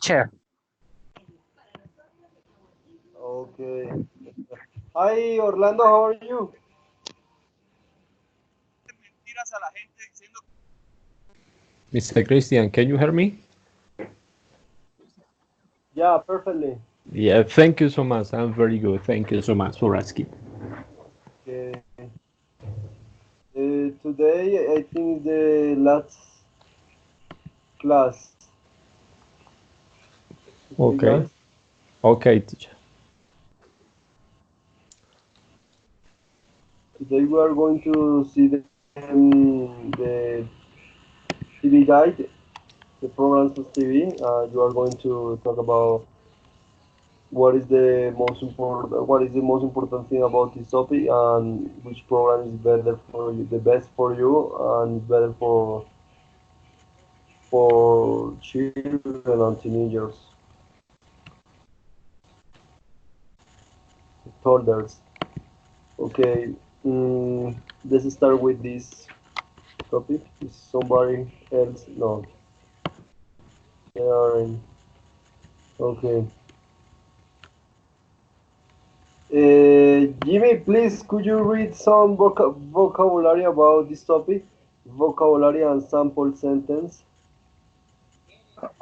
teacher. Okay. Hi, Orlando, how are you? Mr. Christian, can you hear me? Yeah, perfectly. Yeah, thank you so much. I'm very good. Thank you so much for asking. Okay. Today, I think the last class. Okay, Okay. guys. Okay, teacher. Today we are going to see the TV guide, the programs of TV. You are going to talk about what is the most important thing about this topic, and which program is better for you, the best for you, and better for children and teenagers, toddlers. Okay, let's start with this topic. Is somebody else? No, they are. Okay. Jimmy, please, could you read some vocabulary about this topic? Vocabulary and sample sentence.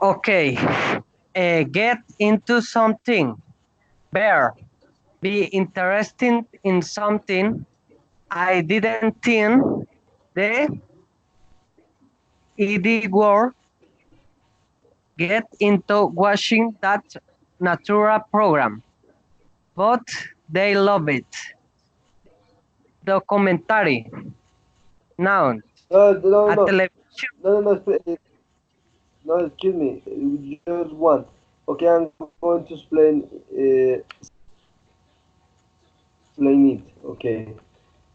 Okay. Get into something. Bear. Be interested in something. I didn't think the ED word get into watching that natural program, but they love it. Documentary. Noun. No, A no, television. no, no, no, no, excuse me, just one. Okay, I'm going to explain it. Okay,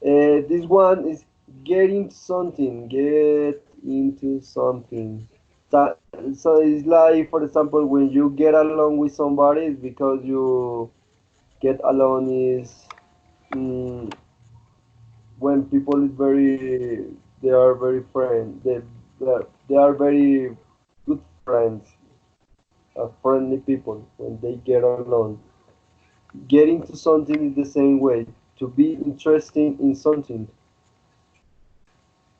this one is get into something. Get into something. So it's like, for example, when you get along with somebody, it's because you get along is mm, when people is very, they are very friend. They are very good friends, friendly people when they get along. Getting to something is the same way. To be interested in something.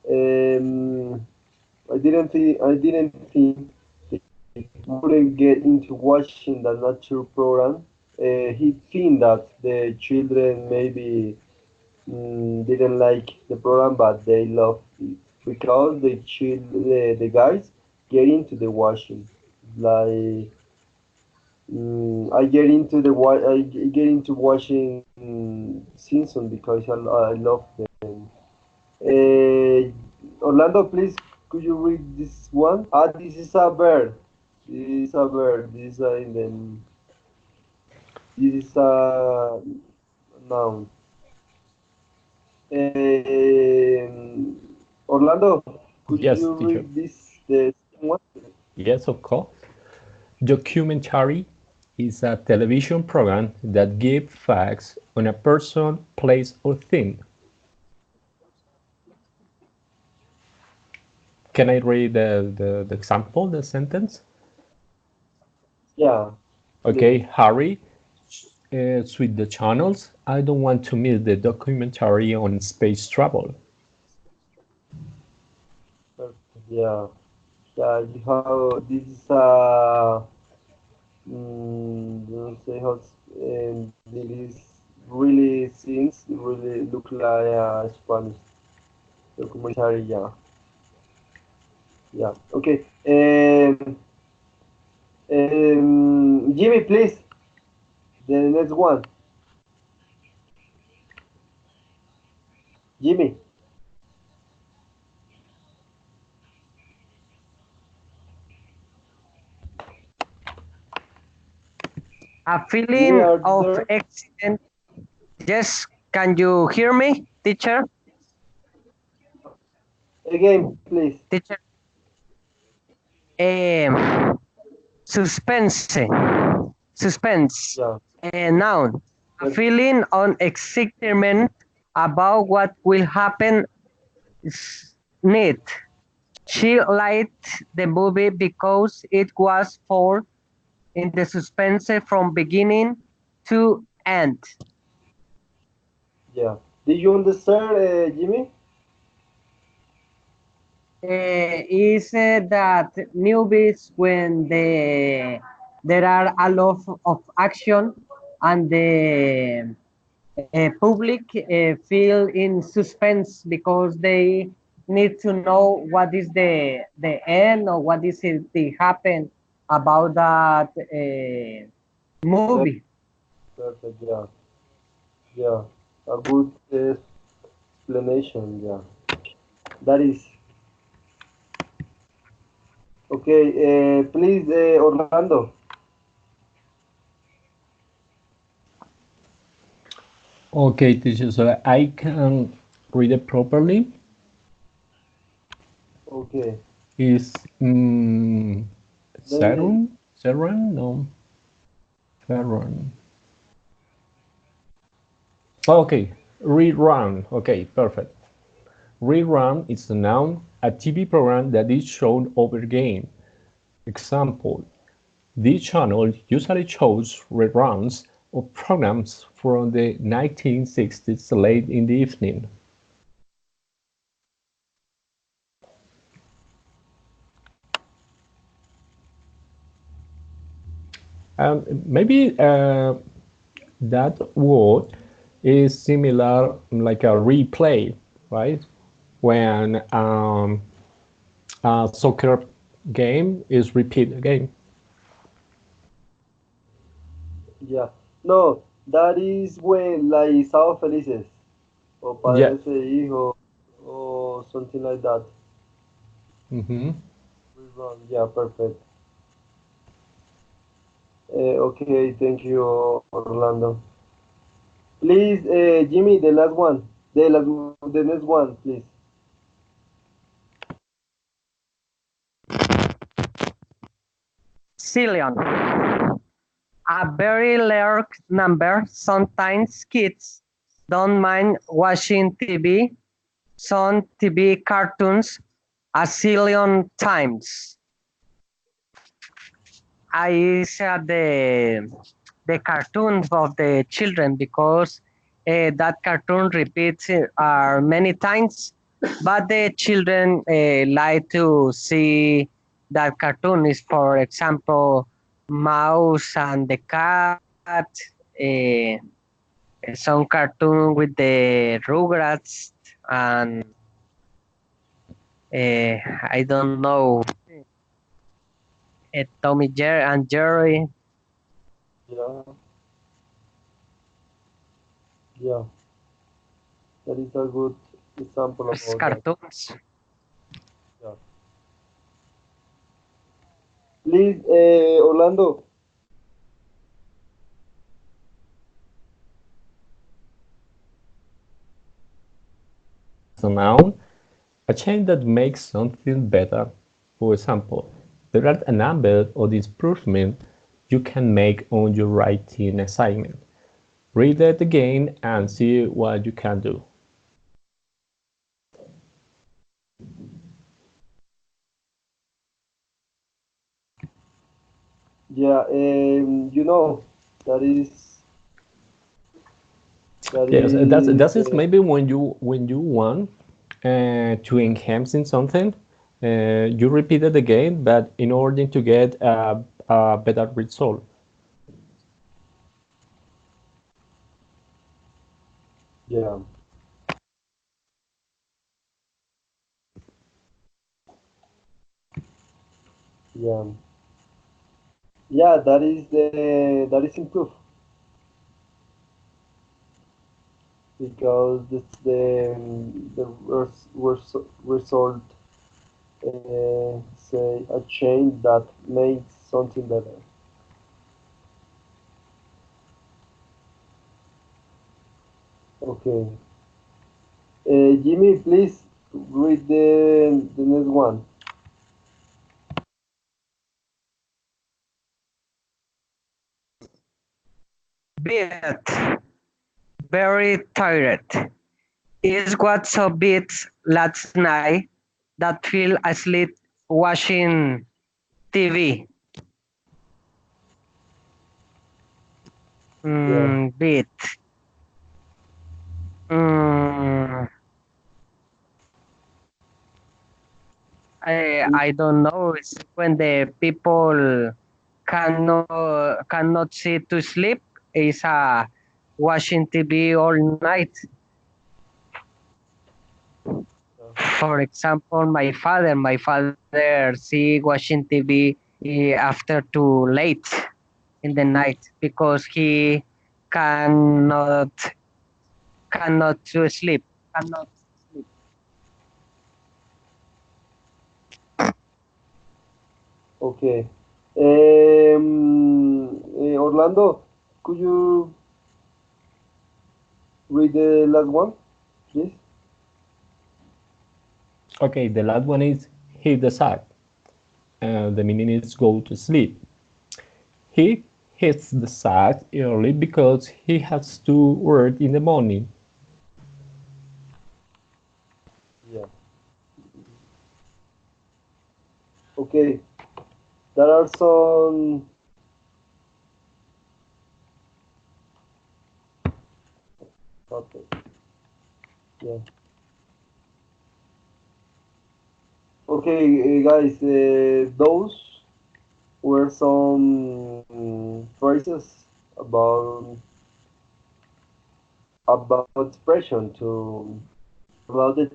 Um, I didn't think he wouldn't get into watching the nature program. He think that the children maybe didn't like the program, but they loved it because the guys get into the watching. Like I get into watching Simpson because I love them. Orlando, please, could you read this one? This is a bird. This is a bird. This is a noun. Orlando, could Yes, you teacher. read the second one? Yes, of course. Documentary is a television program that gives facts on a person, place, or thing. Can I read the example, the sentence? Yeah, Okay, please. Harry, switch the channels. I don't want to miss the documentary on space travel. Yeah, yeah. This is don't say how it is really scenes really look like Spanish documentary. Yeah, yeah. Okay. Jimmy, please. The next one. Jimmy. A Jimmy, feeling are you of there? accident. Yes, can you hear me, teacher? Again, please. Teacher. Um, suspense. Suspense. Yeah. Noun. A Well, feeling on excitement about what will happen is neat. She liked the movie because it was for in the suspense from beginning to end. Yeah. Did you understand, Jimmy? Is that newbies when there are a lot of action and the public feel in suspense because they need to know what is the end or what is it the happen about that Per- movie. Perfect. Yeah. Yeah. A good explanation. Yeah. That is okay. Please, Orlando. Okay, teacher, so I can read it properly. Okay. Is Maybe. Saturn? Saturn? No, Saturn. Okay, rerun. Okay, perfect. Rerun is a noun, a TV program that is shown over again. Example, this channel usually shows reruns of programs from the 1960s late in the evening. Maybe that word is similar like a replay, right? When a soccer game is repeat again. Yeah. No, that is when like Sábado Felices o Yeah. Padres e Hijo or something like that. Hmm. Rerun. Yeah, perfect. Okay, thank you, Orlando. Please, Jimmy, the last one. The next one, please. Zillion, a very large number. Sometimes kids don't mind watching TV, some TV cartoons a zillion times. I said the cartoons of the children because that cartoon repeats many times, but the children like to see that cartoon is, for example, mouse and the cat, uh, some cartoon with the Rugrats, and I don't know, Tommy Jerry and Jerry. Yeah, yeah. That is a good example about that. Cartoons. Yeah. Please, Orlando. As a noun, a change that makes something better. For example, there are a number of improvements you can make on your writing assignment. Read it again and see what you can do. Yeah, that Yes, is that is maybe when you want to enhance in something, you repeat it again, but in order to get a better result. yeah, yeah, yeah. That is improved because this result say a change that makes something better. Okay. Jimmy, please read the next one. Bit, very tired. Is what so beats last night that feel asleep watching TV. Beat. Mm, I don't know. It's when the people cannot see to sleep. Is watching TV all night. For example, my father see watching TV after too late in the night because he cannot cannot to sleep. Cannot sleep. Okay. Orlando, could you read the last one, please? Okay, the last one is hit the sack. The meaning is go to sleep. He hits the sack early because he has to work in the morning. Yeah. Okay. There are some. Okay. Yeah. Okay, guys. Those were some phrases about expression to about the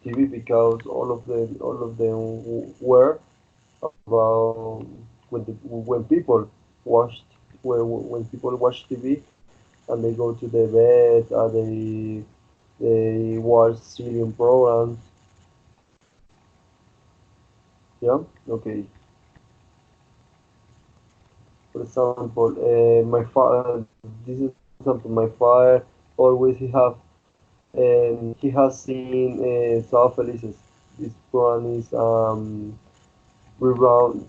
TV because all of them were about when people watched when people watch TV and they go to the bed and they watch Syrian programs. Yeah. Okay. For example, my father. This is for example my father always he has seen Sao Felices. This program is rerun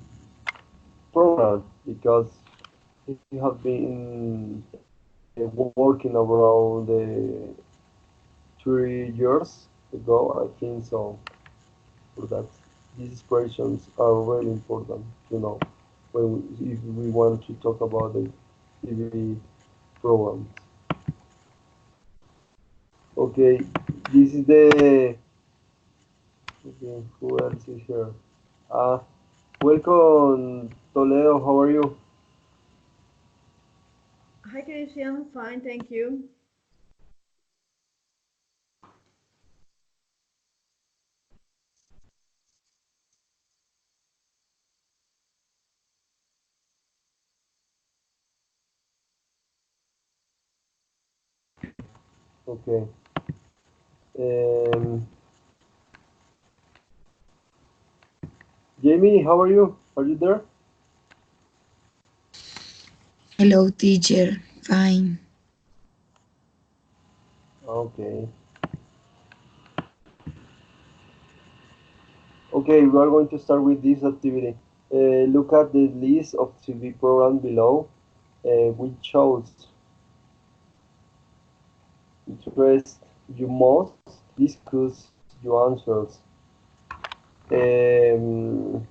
program because he has been working around 3 years ago, I think so. For that, these expressions are really important to know if we want to talk about the TV programs. Okay, this is the. Okay, who else is here? Uh, Welcome, Toledo. How are you? Hi, Christian. Fine, thank you. Okay. Um, Jamie, how are you? Are you there? Hello, teacher. Fine. Okay. Okay, we are going to start with this activity. Look at the list of TV programs below. Which shows interest you most. Discuss your answers. Um,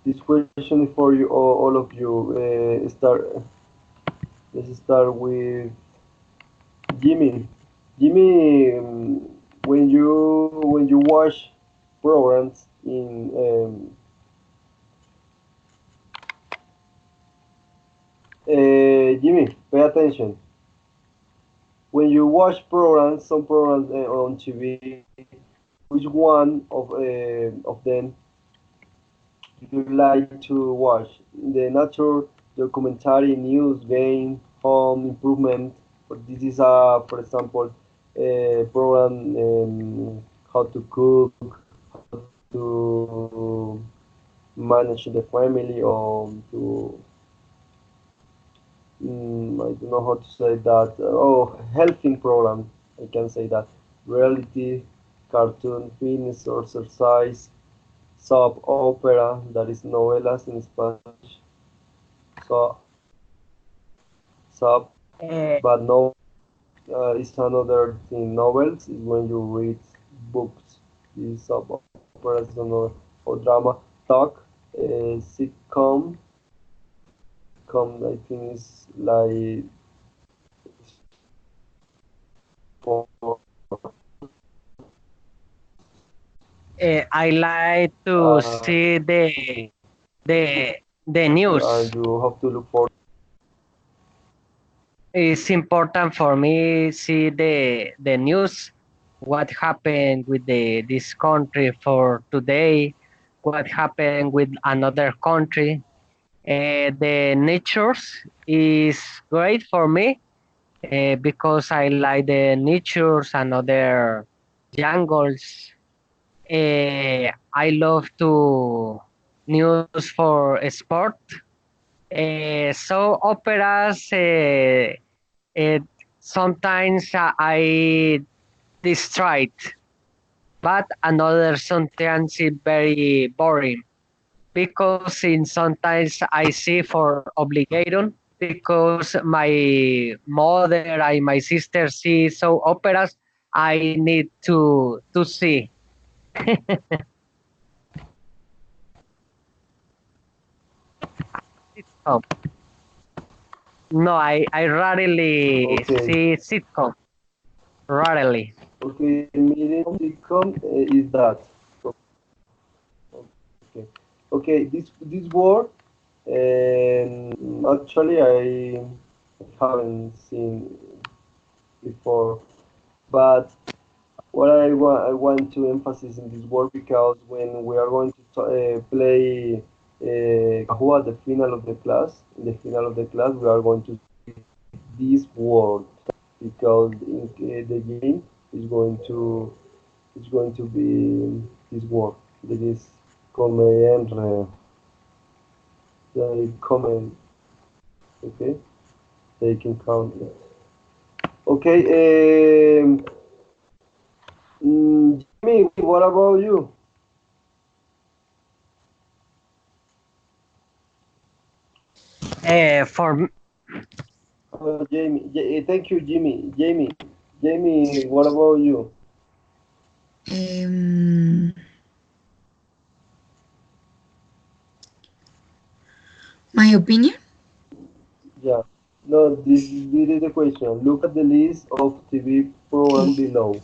this question is for you, all of you. Let's start with Jimmy. Jimmy, when you watch programs in Jimmy, pay attention. When you watch programs, some programs on TV, which one of them you like to watch? The nature, documentary, news, game, home improvement. But this is for example, a program how to cook, to manage the family, or to I don't know how to say that. Oh, helping program. I can say that. Reality, cartoon, fitness, or exercise, soap opera. That is novelas in Spanish. So soap, Uh, but no is another thing. Novels is when you read books. This soap opera is another or drama. Talk, sitcom sitcom, I think is like for I like to see the news. you have to look for. It's important for me see the news, what happened with this country for today, what happened with another country. The natures is great for me because I like the natures and other jungles. I love to news for sport. So operas, uh, sometimes I distract, but another sometimes is very boring because in sometimes I see for obligation because my mother and my sister see so operas I need to see. Sitcom. No, I rarely Okay, see sitcom. Rarely. okay, meaning sitcom is that. Okay, okay. This word, actually, I haven't seen before, but what I want to emphasize in this word because when we are going to play Kahoot at the final of the class, in the final of the class, we are going to see this word because the game is going to be this word that is come come, okay, they can count it. Okay, Jimmy, what about you? For Jamie, thank you, Jimmy. Jamie, what about you? Um, my opinion? Yeah. No, this is the question. Look at the list of TV Uh, program below.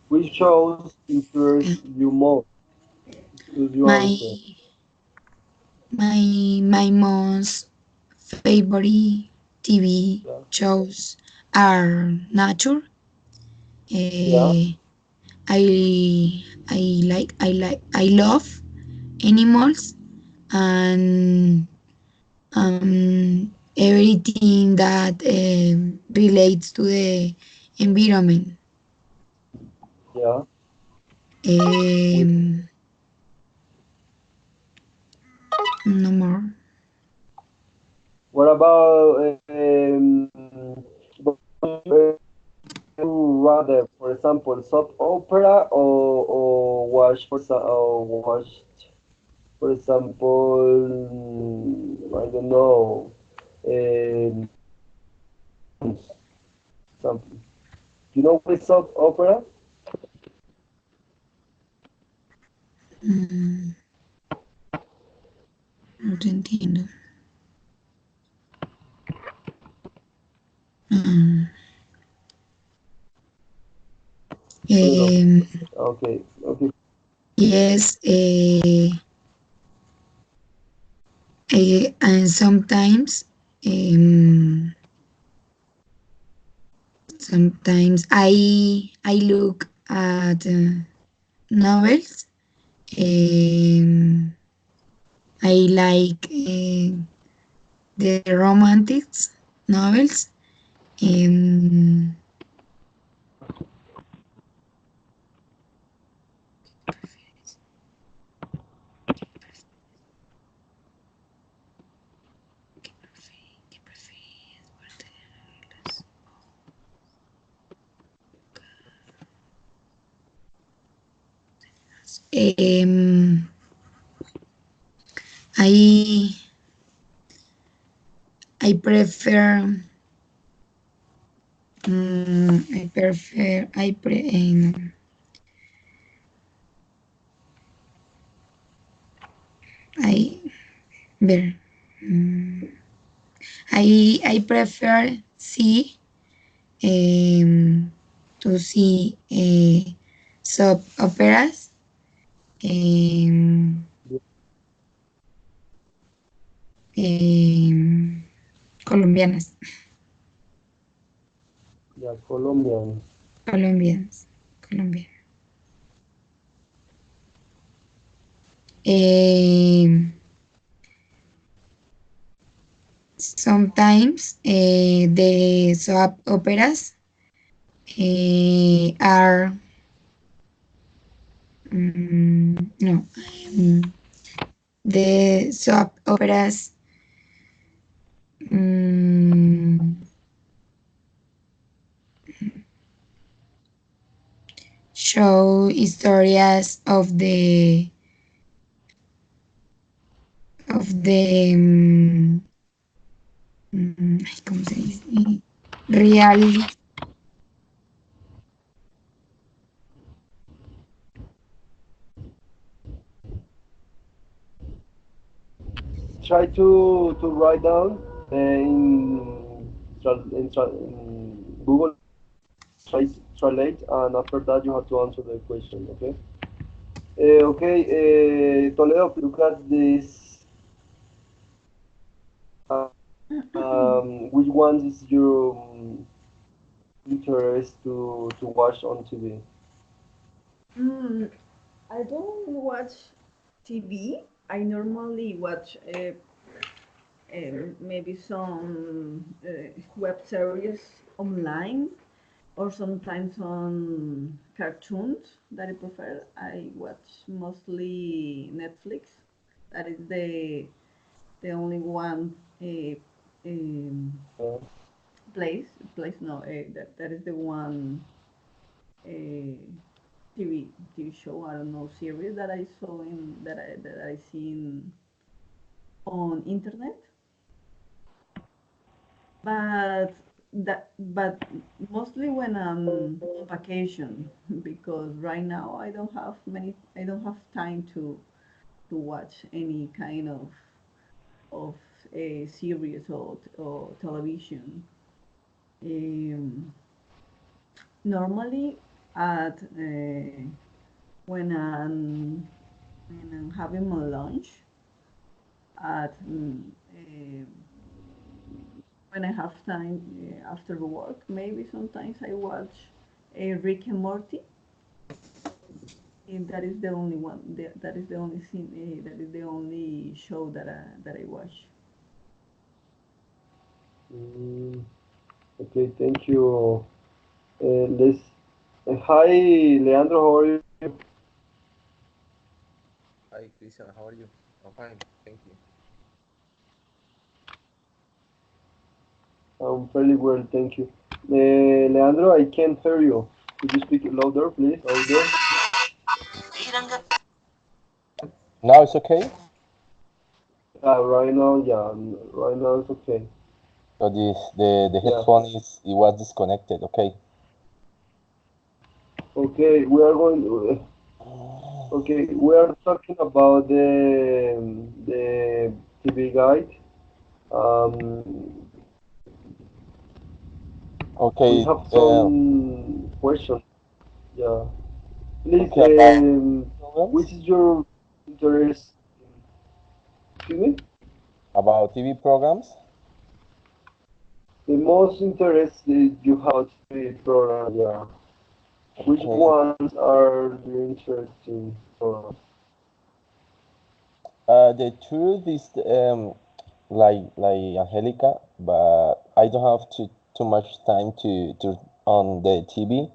Which shows interest uh, you most? Choose your my answer. my most favorite TV Yeah. shows are nature. Yeah. Uh, I love animals and everything that relates to the environment. Yeah. With Um, no more. what about rather, for example, soap opera or watch, for example, I don't know, um, something. You know what is soap opera? Mm, no te entiendo. Mm, No, no, no. um, Okay, okay. yes, and sometimes I look at novels. Um, I like the romantics novels. Um, um, I I prefer I prefer I pre I ver. mm, I prefer to see soap operas. Um, colombianas, Yeah, Colombian. colombianas, colombianas. Um, sometimes the soap operas are no, the soap operas um, show stories of the ay, ¿cómo se dice? Real. Try to write down in Google Translate, and after that you have to answer the question. Okay. Okay. Toledo, look at this. Which ones is your interest to watch on TV? Mm, I don't watch TV. I normally watch maybe some web series online or sometimes on cartoons that I prefer. I watch mostly Netflix. That is the only one um, Uh, place no that is the one uh, TV show, I don't know, series that I saw in that I seen on internet. But but mostly when I'm on vacation, because right now I don't have time to watch any kind of a series or television. Um, Normally at when I'm when I'm having my lunch at when I have time after work, maybe sometimes I watch Rick and Morty. And that is the only one. That is the only scene. That is the only show that I watch. mm, okay, thank you. Let's. Hi, Leandro. How are you? Hi, Christian. How are you? I'm fine. Thank you. I'm fairly well, thank you. Leandro, I can't hear you. Could you speak louder, please? Louder. Now it's okay. Right now, yeah, right now it's okay. So the Yeah. headphone it was disconnected. Okay. Okay, we are going. Okay, we are talking about the TV guide. Um, we Okay. have some questions. Yeah. Please, Okay. About programs. which is your interest? Excuse me? About TV programs. The most interested you have TV program, yeah. Which Okay. ones are the interesting programs? The truth is like Angelica, but I don't have too much time to on the TV.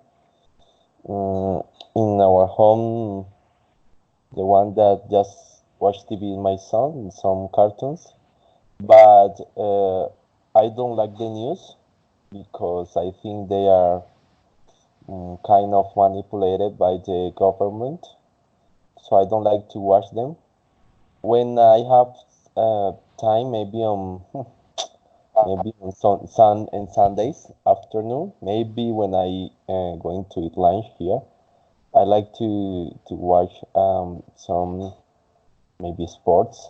In our home, the one that just watch TV is my son and some cartoons. But I don't like the news because I think they are kind of manipulated by the government. So I don't like to watch them. When I have time, maybe on sun and Sundays afternoon, maybe when I going to eat lunch here, I like to watch some maybe sports.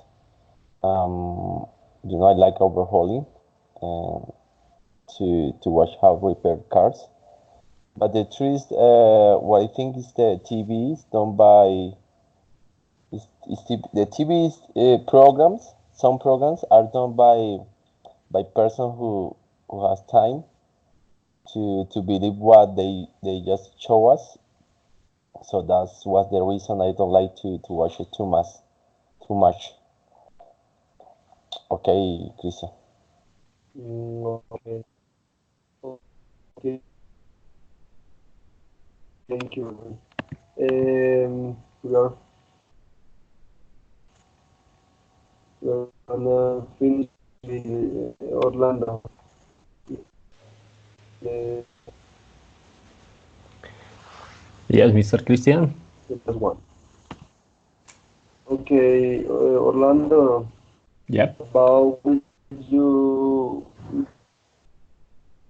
I like overhauling. to watch how repair cars. But the truth, what I think is the TV is done by the TV programs. Some programs are done by person who has time to believe what they just show us. So that's what the reason I don't like to watch it too much. Okay, Christian. Okay. Okay. Thank you. We are gonna finish with Orlando. The Yes, Mr. Christian. last one. Okay, Orlando. Yep. About you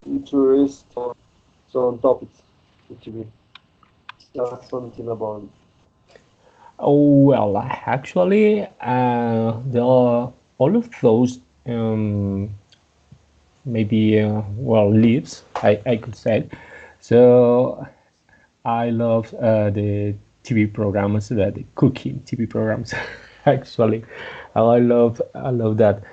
interest on some topics which you tell something about. Oh, well, actually, all of those maybe leaves, I could say. So I love the TV programs, the cooking TV programs. Actually, I love that.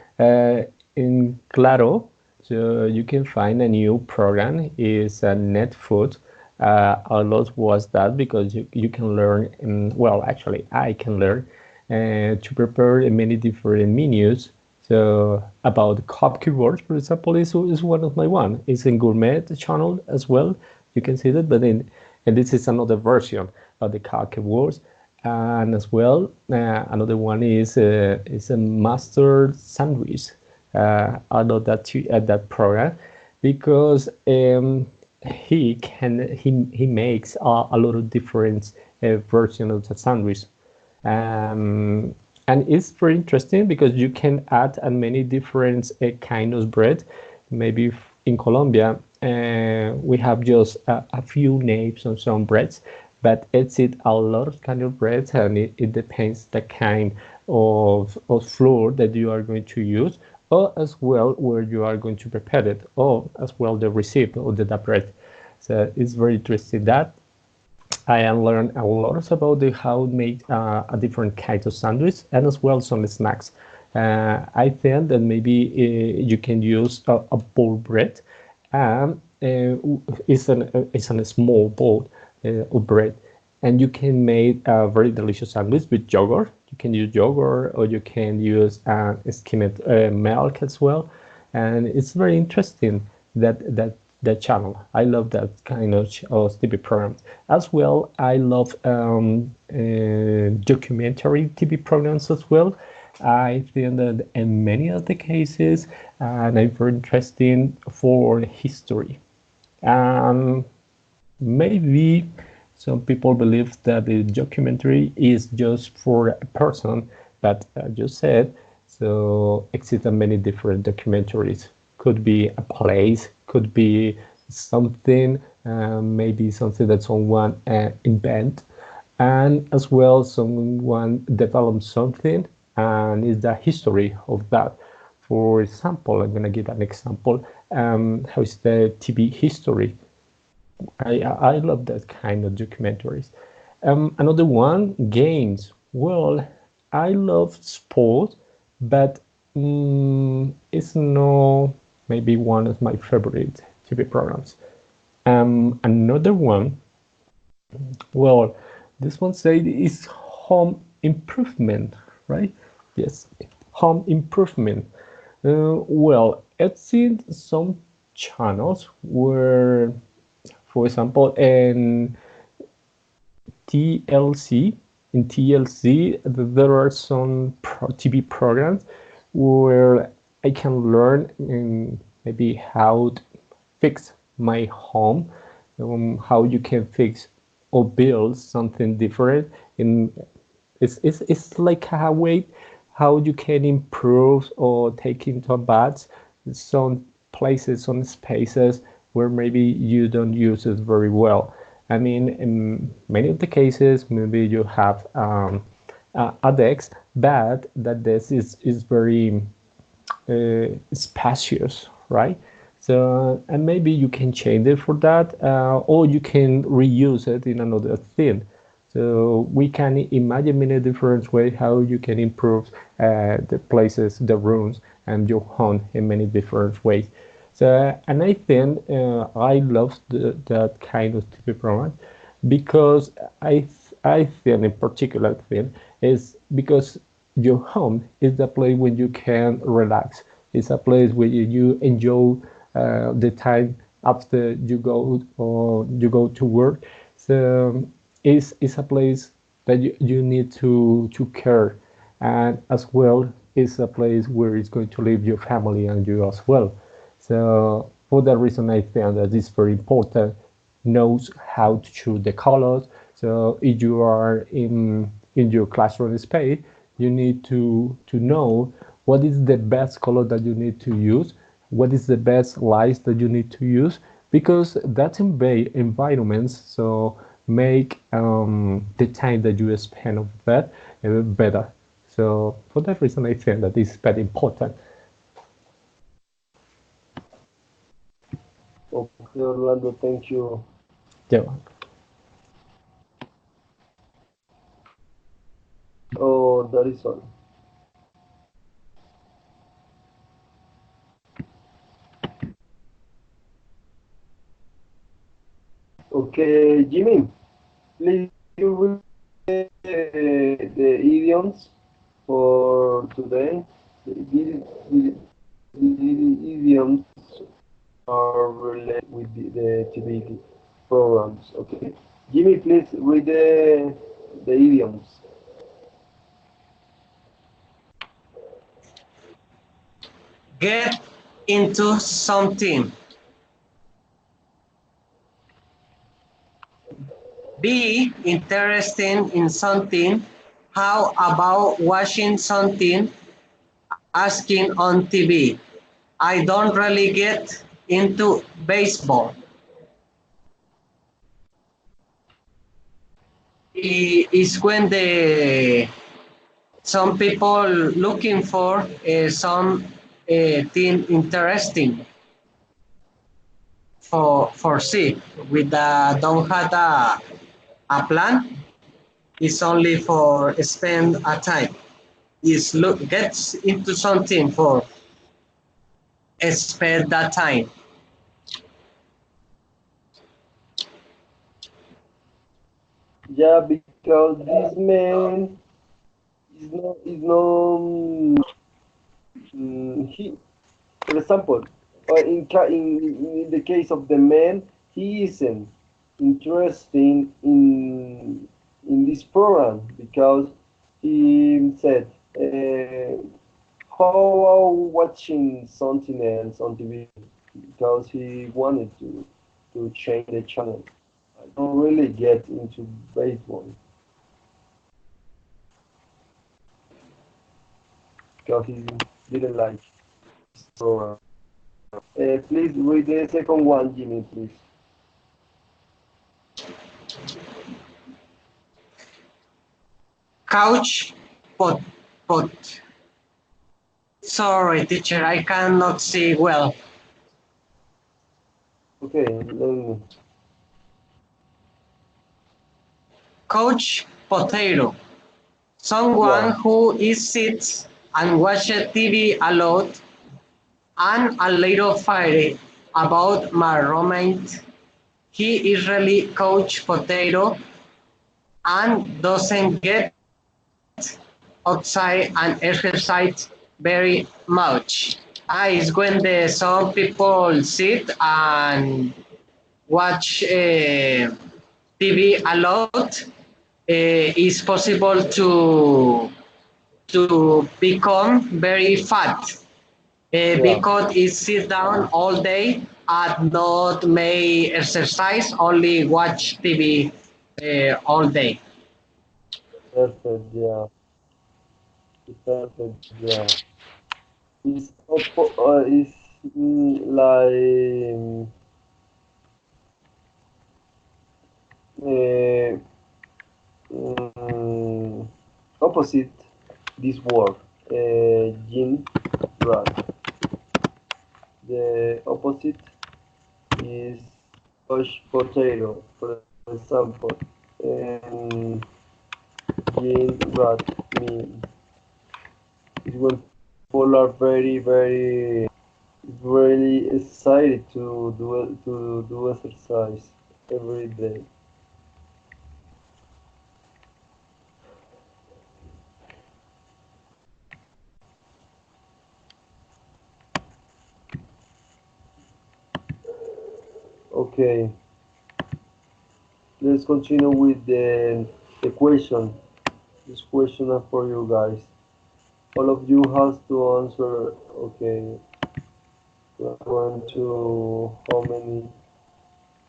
In Claro, so you can find a new program. Is Net Food. A lot was that because you can learn. Well, actually, I can learn to prepare many different menus. So about cup keywords, for example, is one of my one. It's in gourmet channel as well. You can see that, but in and this is another version of the cup keywords. And as well, another one is a master sandwich. I know that at that program because he makes a lot of different version of the sandwich. Um, and it's very interesting because you can add many different kind of bread. Maybe in Colombia, we have just a few names on some breads, but it's a lot of kind of breads, and it depends the kind of flour that you are going to use, or as well where you are going to prepare it, or as well the recipe of the bread. So it's very interesting that I have learned a lot about how to make a different kind of sandwich and as well some snacks. I think that maybe you can use a bowl bread, and it's a small bowl of bread, and you can make a very delicious sandwich with yogurt. You can use yogurt or you can use skimmed milk as well, and it's very interesting that channel. I love that kind of TV programs. As well, I love documentary TV programs as well. I think that in many of the cases, and I'm very interested for history. Um, Maybe some people believe that the documentary is just for a person, but as you said, so exist many different documentaries. Could be a place, could be something, maybe something that someone invent, and as well someone developed something, and is the history of that. For example, I'm gonna give an example. How is the TV history? I love that kind of documentaries. Another one, games. Well, I love sport, but it's no maybe one of my favorite TV programs. Another one, well, this one said is home improvement, right? Yes, home improvement. Well, I've seen some channels where, for example, TLC, in TLC, there are some TV programs where I can learn maybe how to fix my home, how you can fix or build something different. In it's like a way how you can improve or take into baths some places, some spaces where maybe you don't use it very well. I mean, in many of the cases, maybe you have a desk, but that desk is very spacious, right? So, and maybe you can change it for that, or you can reuse it in another thing. So we can imagine many different ways how you can improve the places, the rooms, and your home in many different ways. So, and I think I love that kind of TV program because I think in particular thing is because your home is the place where you can relax. It's a place where you enjoy the time after you go to work. So it's a place that you need to care, and as well it's a place where it's going to live your family and you as well. So for that reason, I think that it's very important knows how to choose the colors. So if you are in your classroom space, you need to know what is the best color that you need to use, what is the best lights that you need to use, because that's in environments. So make the time that you spend of that better. So for that reason, I think that is very important. Okay, Orlando, thank you. Yeah. Oh, that is all. Okay, Jimmy, please you read the idioms for today. The idioms are related with the TV programs. Okay, Jimmy, please read the idioms. Get into something. Be interested in something. How about watching something? Asking on TV. I don't really get into baseball. Is when the some people looking for some thing interesting for see with don't have a plan. It's only for spend a time. Is look gets into something for spend that time. Yeah, because this man is no he. For example, in the case of the man, he isn't interested in this program because he said, how about watching something else on TV because he wanted to change the channel. I don't really get into baseball because he didn't like this program. Please read the second one, Jimmy, please. Couch pot pot. Sorry, teacher, I cannot see well. Okay, let me. Couch potato. Someone Yeah, who is sits and watches TV a lot and a little fiery about my roommate. He is really couch potato and doesn't get outside and exercise very much. Is when the some people sit and watch TV a lot. It's possible to become very fat yeah, because it sit down all day and not may exercise, only watch TV all day. perfect, yeah, perfect, yeah. It's like uh, mm, opposite this word, gene rat. The opposite is couch potato, for example. And Jean rat mean is when people are really excited to do exercise every day. Okay, let's continue with the question. This question is for you guys. All of you has to answer. Okay, we're going to how many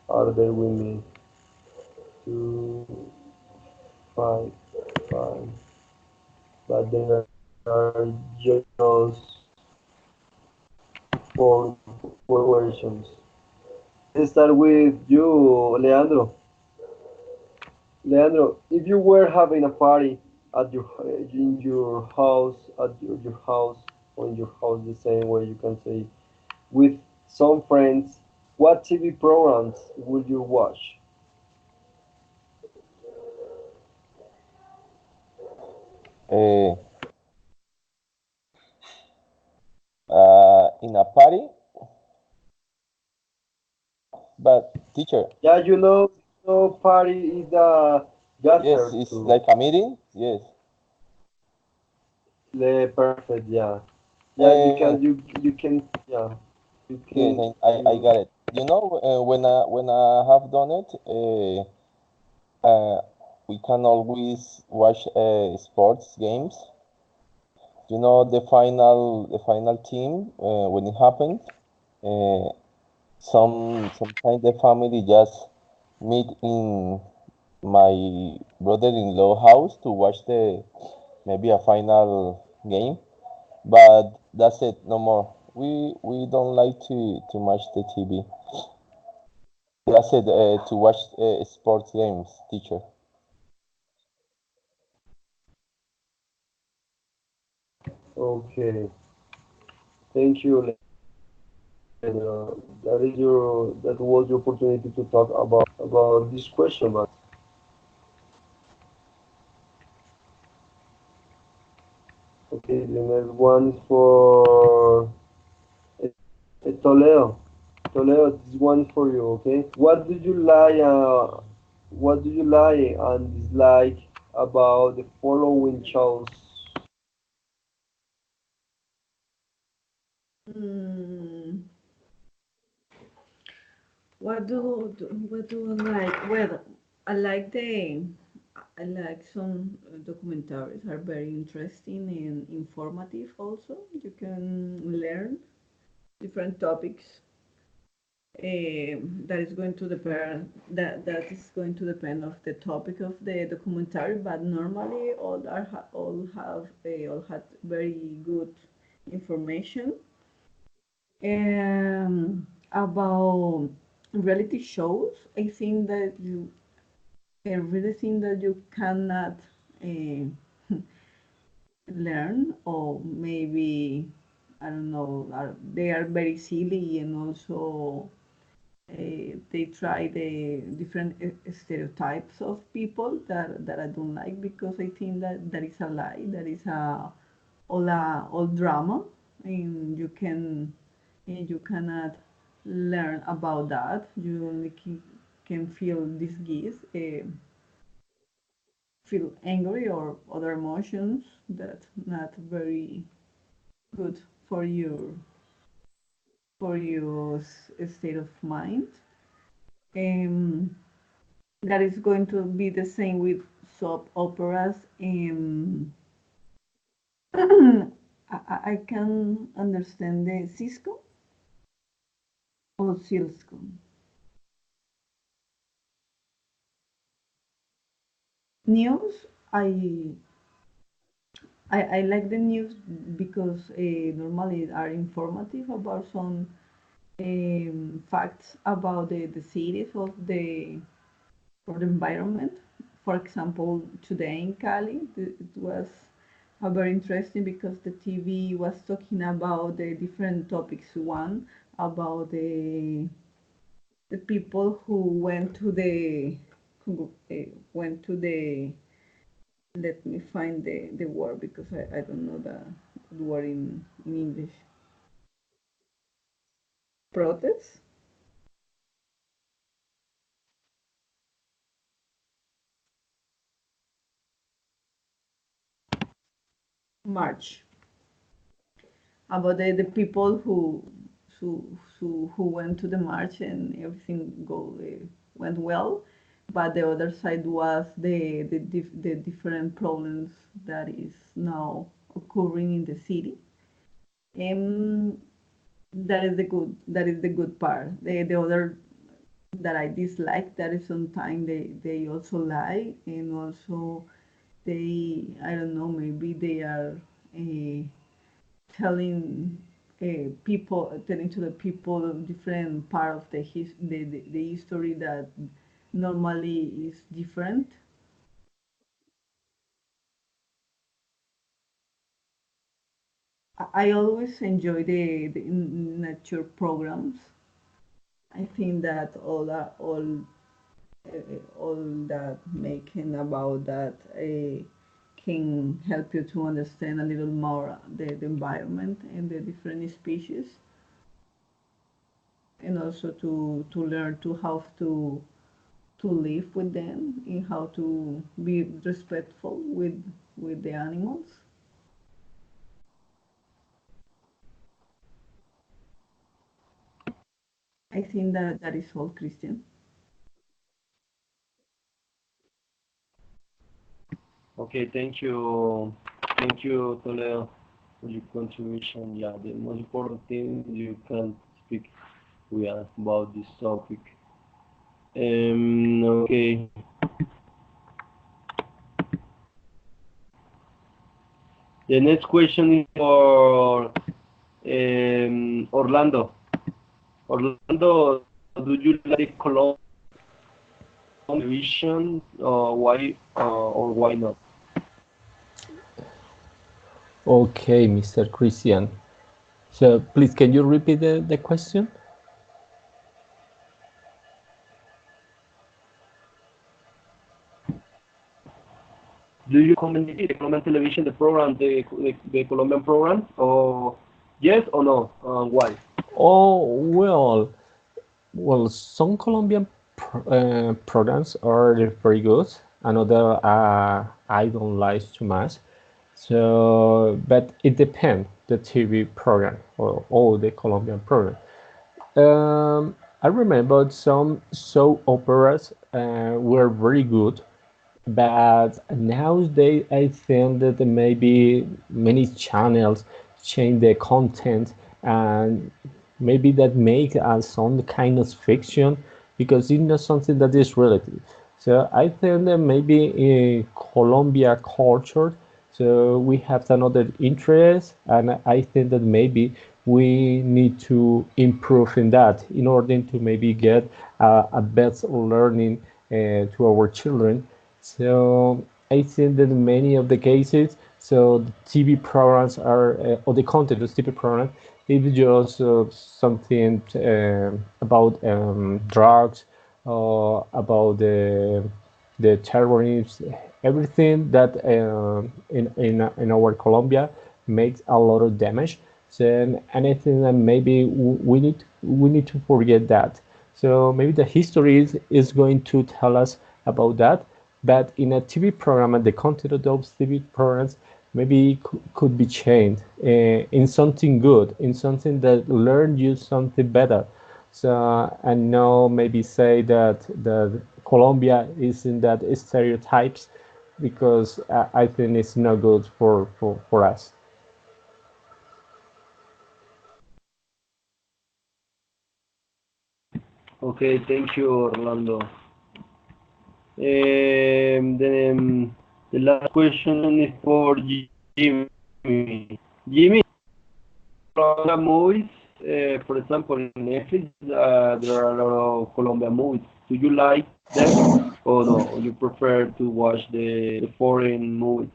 are there with me? Two, five, five. But there are just four questions. Let's start with you, Leandro. Leandro, if you were having a party at your house, your house, on your house, the same way you can say, with some friends, what TV programs would you watch? Uh, in a party, but teacher, Yeah, party is a yes, gather it's to like a meeting. Yes, the perfect. Yeah, yeah. You yeah, can you can yeah you yes, can I you got it. You know, when I have done it, we can always watch sports games. You know, the final team when it happens. Uh, sometimes the family just meet in my brother-in-law house to watch the maybe a final game, but that's it, no more. We don't like to watch the TV. That's it, to watch sports games, teacher. okay. Thank you, Leandro. That was your opportunity to talk about this question, but okay, the next one is for Toledo. Toledo, this one is for you, okay? What do you like and dislike about the following shows? Mm, what do I like? Well, I like the I like some documentaries are very interesting and informative also. You can learn different topics. That is going to depend that is going to depend of the topic of the documentary, but normally all had very good information. About reality shows, I think that I really think that you cannot uh, learn, or maybe I don't know, they are very silly, and also they try the different stereotypes of people that I don't like, because I think that that is a lie, that is all drama, and you cannot learn about that. You only can feel disgust, feel angry or other emotions that not very good for your state of mind. Um, that is going to be the same with soap operas. I can understand the Cisco or Silsco. News, I like the news because normally are informative about some facts about the cities of the environment. For example, today in Cali, it was very interesting because the TV was talking about the different topics. One about the people who went to the let me find the word because I don't know the word in English. Protest? March. About the people who went to the march and everything went well, but the other side was the different problems that is now occurring in the city. And that is the good part. The other that I dislike that is sometimes they also lie and also I don't know, maybe they are telling to the people different part of the history that normally is different. I always enjoy the nature programs. I think that all that making about that can help you to understand a little more the environment and the different species, and also to learn to how to live with them and how to be respectful with the animals. I think that that is all, Christian. Okay, thank you, Toledo, for your contribution. Yeah, the most important thing you can speak about this topic. Okay. The next question is for Orlando. Orlando, do you like Colombian television? Or why not? Okay, Mr. Christian. So please, can you repeat the question? Do you comment the Colombian television, the program, the Colombian program, or yes or no? Why? Oh, well, some Colombian programs are very good. Another I don't like too much. So, but it depends the TV program or all the Colombian program. I remember some soap operas were very good, but nowadays I think that maybe many channels change the content and maybe that make us some kind of fiction because it's not something that is relative. So I think that maybe in Colombia culture, so we have another interest, and I think that maybe we need to improve in that in order to maybe get a better learning to our children. So I think that in many of the cases, so the TV programs are, or the content of TV programs, is just something about drugs or about the terrorism, everything that in our Colombia makes a lot of damage. So, and I think that maybe we need to forget that. So maybe the history is going to tell us about that, but in a TV program and the content of those TV programs maybe could be changed in something good, in something that learn you something better. So and now maybe say that Colombia is in that stereotypes because I think it's not good for us. Okay, thank you, Orlando. The last question is for Jimmy. Jimmy, Colombian movies, for example, in Netflix, there are a lot of Colombian movies. Do you like them or no? Or you prefer to watch the foreign movies?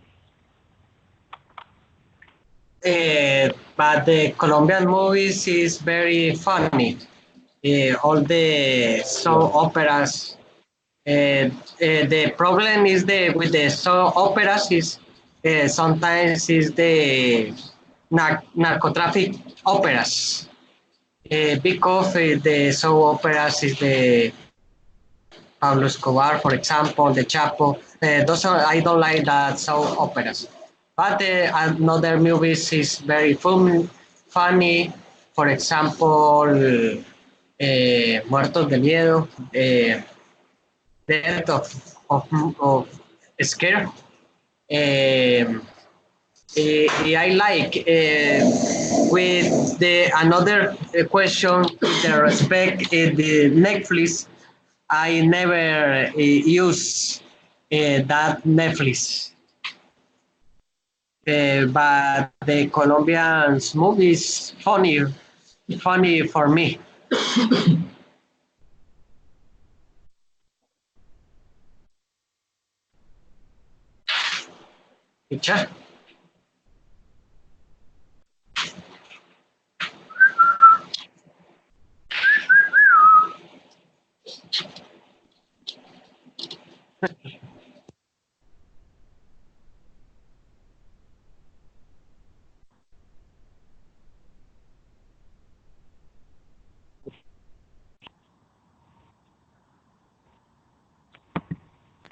but the Colombian movies is very funny. All the soap operas. The problem is with the soap operas is sometimes is the narcotraffic operas. Because the soap operas is the Pablo Escobar, for example, the Chapo. Those are I don't like that soap operas. But another movies is very funny. For example, Muertos de Miedo, Death of Scare. I like with the another question the respect the Netflix. I never use that Netflix, but the Colombian movies funny for me. Teacher?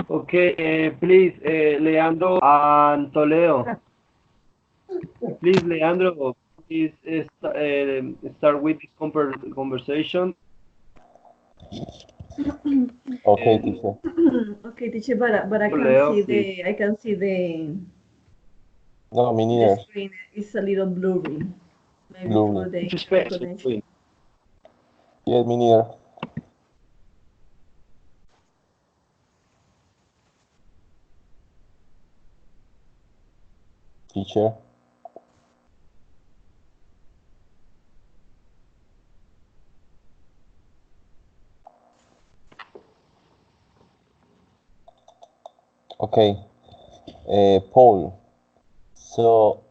Okay, please, Leandro and Toledo. Please, Leandro, please start with this conversation. Okay, And teacher. Okay, teacher, but I can Toledo, see please. No, me the neither. screen is a little blurry, maybe for Blurry. the Mucho internet espacio. connection. Yeah, me neither. Teacher. Okay, Paul. So,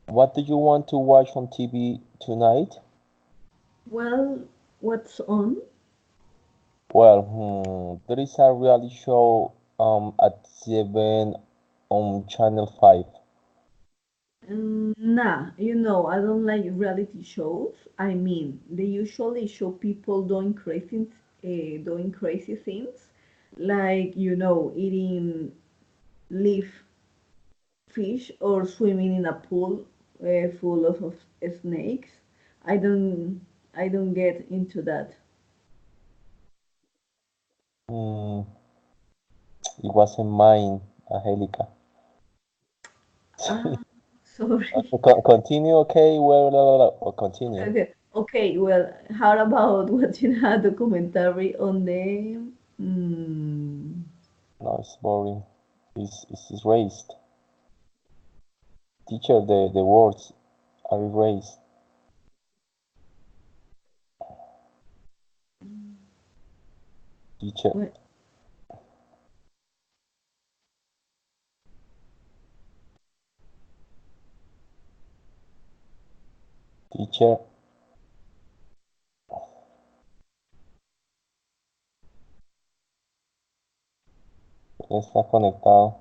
what do you want to watch on TV tonight? Well, what's on? Well, there is a reality show at 7 on Channel 5. Nah, I don't like reality shows. I mean, they usually show people doing crazy things, like eating live fish or swimming in a pool full of snakes. I don't, I don't get into that. Mm, it wasn't mine, Angelica. Ah, sorry. Continue, okay? Well, continue. Okay, okay. Well, how about watching a documentary on the mm, No, it's boring. It's erased. Teacher, the words are erased. Teacher, what? teacher, no está conectado.